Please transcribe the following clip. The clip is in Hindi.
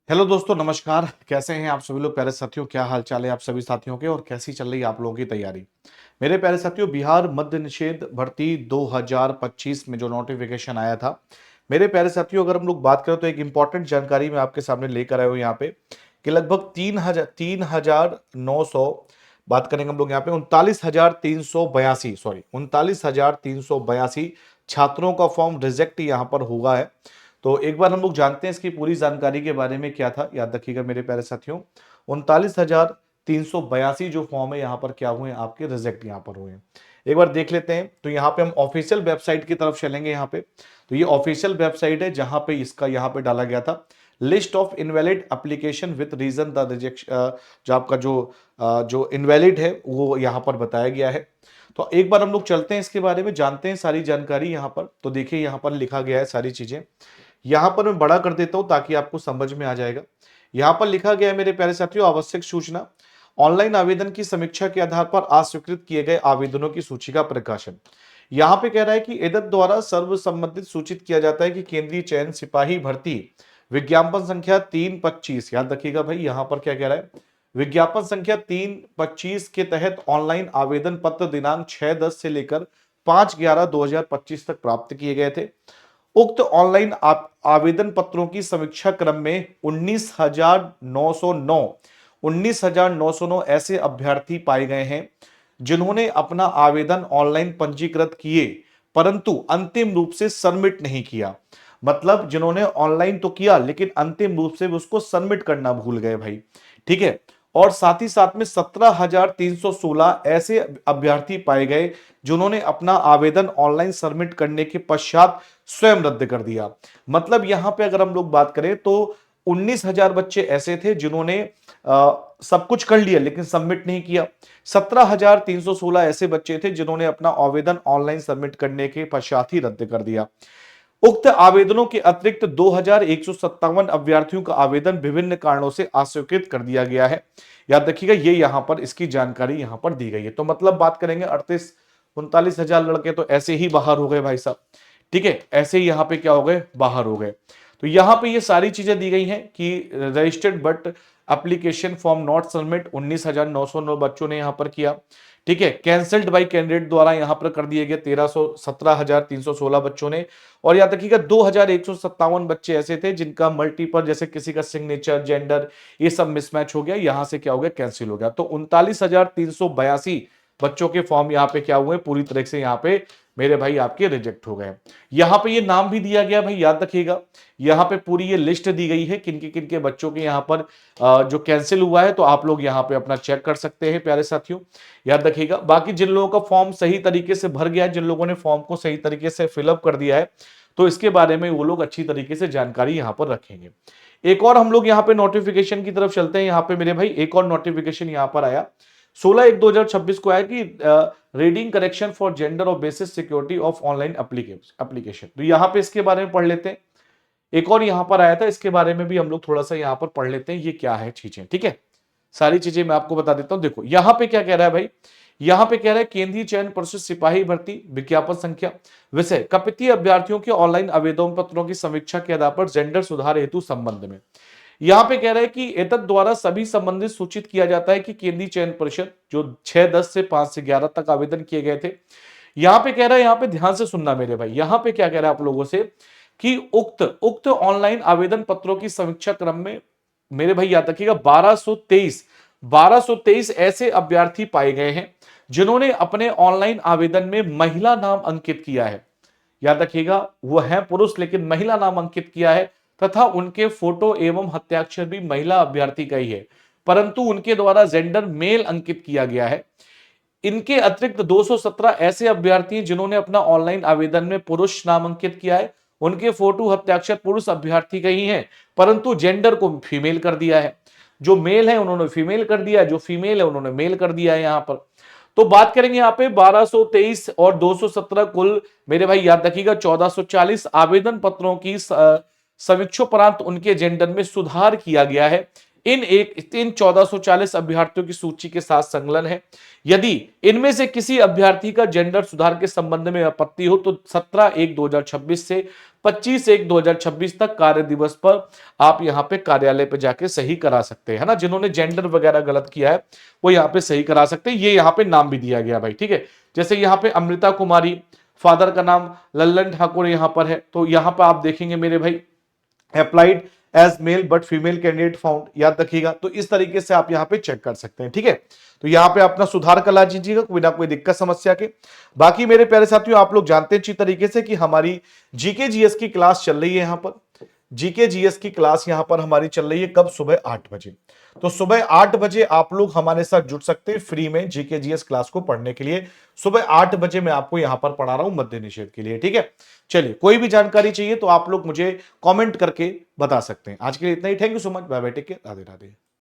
हेलो दोस्तों, नमस्कार। कैसे हैं आप सभी लोग प्यारे साथियों? क्या हाल चाल है आप सभी साथियों के और कैसी चल रही है आप लोगों की तैयारी? मेरे प्यारे साथियों, बिहार मद्य निषेध भर्ती 2025 में जो नोटिफिकेशन आया था, मेरे प्यारे साथियों, अगर हम लोग बात करें तो एक इंपॉर्टेंट जानकारी मैं आपके सामने लेकर आया हूं यहाँ पे कि लगभग 3,900 बात करेंगे हम लोग यहाँ पे 39,382 सॉरी 39,382 छात्रों का फॉर्म रिजेक्ट यहाँ पर हुआ है। तो एक बार हम लोग जानते हैं इसकी पूरी जानकारी के बारे में क्या था। याद रखिएगा मेरे प्यारे साथियों, 39,382 जो फॉर्म है यहाँ पर क्या हुए, आपके रिजेक्ट यहाँ पर हुए हैं। एक बार देख लेते हैं। तो यहाँ पे हम ऑफिशियल वेबसाइट की तरफ चलेंगे। यहाँ पे तो ये ऑफिशियल वेबसाइट है जहां पे इसका यहाँ पे डाला गया था list of invalid application with reason the rejection. जो आपका जो इनवैलिड है वो यहाँ पर बताया गया है। तो एक बार हम लोग चलते हैं इसके बारे में, जानते हैं सारी जानकारी यहाँ पर। तो देखिए यहाँ पर लिखा गया है सारी चीजें। यहां पर मैं बड़ा कर देता हूं ताकि आपको समझ में आ जाएगा। यहां पर लिखा गया है मेरे प्यारे साथियों, आवश्यक सूचना, ऑनलाइन आवेदन की समीक्षा के आधार पर अस्वीकृत किए गए आवेदनों की सूची का प्रकाशन। यहां पे कह रहा है कि एदत द्वारा सर्वसम्मति सूचित किया जाता है कि केंद्रीय चयन सिपाही भर्ती विज्ञापन संख्या 325, याद रखिएगा भाई, यहां पर क्या कह रहा है, विज्ञापन संख्या 325 के तहत ऑनलाइन आवेदन पत्र दिनांक 6/10 से लेकर 5/11/2025 तक प्राप्त किए गए थे। उक्त ऑनलाइन आवेदन पत्रों की समीक्षा क्रम में 19,909 ऐसे अभ्यर्थी पाए गए हैं जिन्होंने अपना आवेदन ऑनलाइन पंजीकृत किए परंतु अंतिम रूप से सबमिट नहीं किया। मतलब जिन्होंने ऑनलाइन तो किया लेकिन अंतिम रूप से उसको सबमिट करना भूल गए भाई। ठीक है। और साथ ही साथ में 17,316 ऐसे अभ्यर्थी पाए गए जिन्होंने अपना आवेदन ऑनलाइन सबमिट करने के पश्चात स्वयं रद्द कर दिया। मतलब यहां पे अगर हम लोग बात करें तो 19,000 बच्चे ऐसे थे जिन्होंने सब कुछ कर लिया लेकिन सबमिट नहीं किया। 17,316 ऐसे बच्चे थे जिन्होंने अपना आवेदन ऑनलाइन सबमिट करने के पश्चात ही रद्द कर दिया। उक्त आवेदनों के अतिरिक्त 2,157 अभ्यर्थियों का आवेदन विभिन्न कारणों से अस्वीकृत कर दिया गया है। याद रखिएगा ये यहां पर इसकी जानकारी यहां पर दी गई है। तो मतलब बात करेंगे 38-39,000 लड़के तो ऐसे ही बाहर हो गए भाई साहब। ठीक है, ऐसे ही यहां पे क्या हो गए, बाहर हो गए। तो यहां पे ये सारी चीजें दी गई हैं कि registered but application form not submit 19,909 बच्चों ने यहां पर किया। ठीक है, कैंसल्ड बाय कैंडिडेट द्वारा यहां पर कर दिए गए 17,316 बच्चों ने। और याद रखिएगा 2,157 बच्चे ऐसे थे जिनका मल्टीपल, जैसे किसी का सिग्नेचर, जेंडर, ये सब मिसमैच हो गया, यहां से क्या हो गया, कैंसिल हो गया। तो 39,382 बच्चों के फॉर्म यहाँ पे क्या हुए, पूरी तरह से यहाँ पे मेरे भाई आपके रिजेक्ट हो गए। यहां पे ये नाम भी दिया गया भाई, याद रखिएगा। यहां पे पूरी ये लिस्ट दी गई है किनके बच्चों के यहाँ पर जो कैंसिल हुआ है। तो आप लोग यहाँ पे अपना चेक कर सकते हैं प्यारे साथियों, याद रखिएगा। बाकी जिन लोगों का फॉर्म सही तरीके से भर गया है, जिन लोगों ने फॉर्म को सही तरीके से फिलअप कर दिया है, तो इसके बारे में वो लोग अच्छी तरीके से जानकारी यहां पर रखेंगे। एक और हम लोग यहाँ पे नोटिफिकेशन की तरफ चलते हैं। यहाँ पे मेरे भाई एक और नोटिफिकेशन यहाँ पर आया 16/1/2026 को आया कि रीडिंग करेक्शन फॉर जेंडर और basis security of online application. तो यहाँ पे इसके बारे में पढ़ लेते हैं। एक और यहाँ पर आया था, इसके बारे में भी हम लोग थोड़ा सा यहाँ पर पढ़ लेते हैं, ये क्या है चीजें। ठीक है, सारी चीजें मैं आपको बता देता हूं। देखो यहाँ पे क्या कह रहा है भाई, यहाँ पे कह रहा है केंद्रीय चयन परिषद सिपाही भर्ती विज्ञापन संख्या विषय कपितीय अभ्यर्थियों के ऑनलाइन आवेदन पत्रों की समीक्षा के आधार पर जेंडर सुधार हेतु संबंध में। यहाँ पे कह रहा है कि एतद द्वारा सभी संबंधित सूचित किया जाता है कि केंद्रीय चयन परिषद जो 6/10 से 5/11 तक आवेदन किए गए थे। यहाँ पे कह रहा है, यहाँ पे ध्यान से सुनना मेरे भाई, यहाँ पे क्या कह रहा है आप लोगों से कि उक्त ऑनलाइन आवेदन पत्रों की समीक्षा क्रम में मेरे भाई याद रखिएगा 1223 ऐसे अभ्यर्थी पाए गए हैं जिन्होंने अपने ऑनलाइन आवेदन में महिला नाम अंकित किया है। याद रखिएगा वो है पुरुष लेकिन महिला नाम अंकित किया है तथा उनके फोटो एवं हस्ताक्षर भी महिला अभ्यर्थी का ही है, परंतु उनके द्वारा जेंडर मेल अंकित किया गया है। इनके अतिरिक्त 217 ऐसे अभ्यर्थी हैं जिन्होंने अपना ऑनलाइन आवेदन में पुरुष नाम अंकित किया है, उनके फोटो हस्ताक्षर पुरुष अभ्यर्थी का ही है, परंतु जेंडर को फीमेल कर दिया है। जो मेल है उन्होंने फीमेल कर दिया, जो फीमेल है उन्होंने मेल कर दिया है यहाँ पर। तो बात करेंगे यहाँ पे 1223 और 217 कुल मेरे भाई याद रखिएगा 1440 आवेदन पत्रों की समीक्षोपरांत उनके जेंडर में सुधार किया गया है। इन 1440 अभ्यर्थियों की सूची के साथ संलग्न है। यदि इनमें से किसी अभ्यर्थी का जेंडर सुधार के संबंध में आपत्ति हो तो 17/1/2026 से 25/1/2026 तक कार्य दिवस पर आप यहां पे कार्यालय पे जाके सही करा सकते हैं, है ना। जिन्होंने जेंडर वगैरह गलत किया है वो यहां पे सही करा सकते हैं। ये यहां पे नाम भी दिया गया भाई, ठीक है। जैसे यहां पे अमृता कुमारी, फादर का नाम लल्लन ठाकुर यहां पर है, तो यहां पर आप देखेंगे मेरे भाई applied as male but female candidate found, याद रखिएगा। तो इस तरीके से आप यहां पे चेक कर सकते हैं, ठीक है। तो यहां पे अपना सुधार करा लीजिएगा बिना कोई दिक्कत समस्या के। बाकी मेरे प्यारे साथियों, आप लोग जानते हैं अच्छी तरीके से कि हमारी जीके जीएस की क्लास चल रही है यहां पर। जीके जीएस की क्लास यहां पर हमारी चल रही है कब? सुबह 8 बजे। तो सुबह 8 बजे आप लोग हमारे साथ जुड़ सकते हैं फ्री में जीके जीएस क्लास को पढ़ने के लिए। सुबह 8 बजे मैं आपको यहां पर पढ़ा रहा हूं मद्य निषेध के लिए, ठीक है। चलिए, कोई भी जानकारी चाहिए तो आप लोग मुझे कमेंट करके बता सकते हैं। आज के लिए इतना ही। Thank you so much. Bye bye, take care, Radhe Radhe.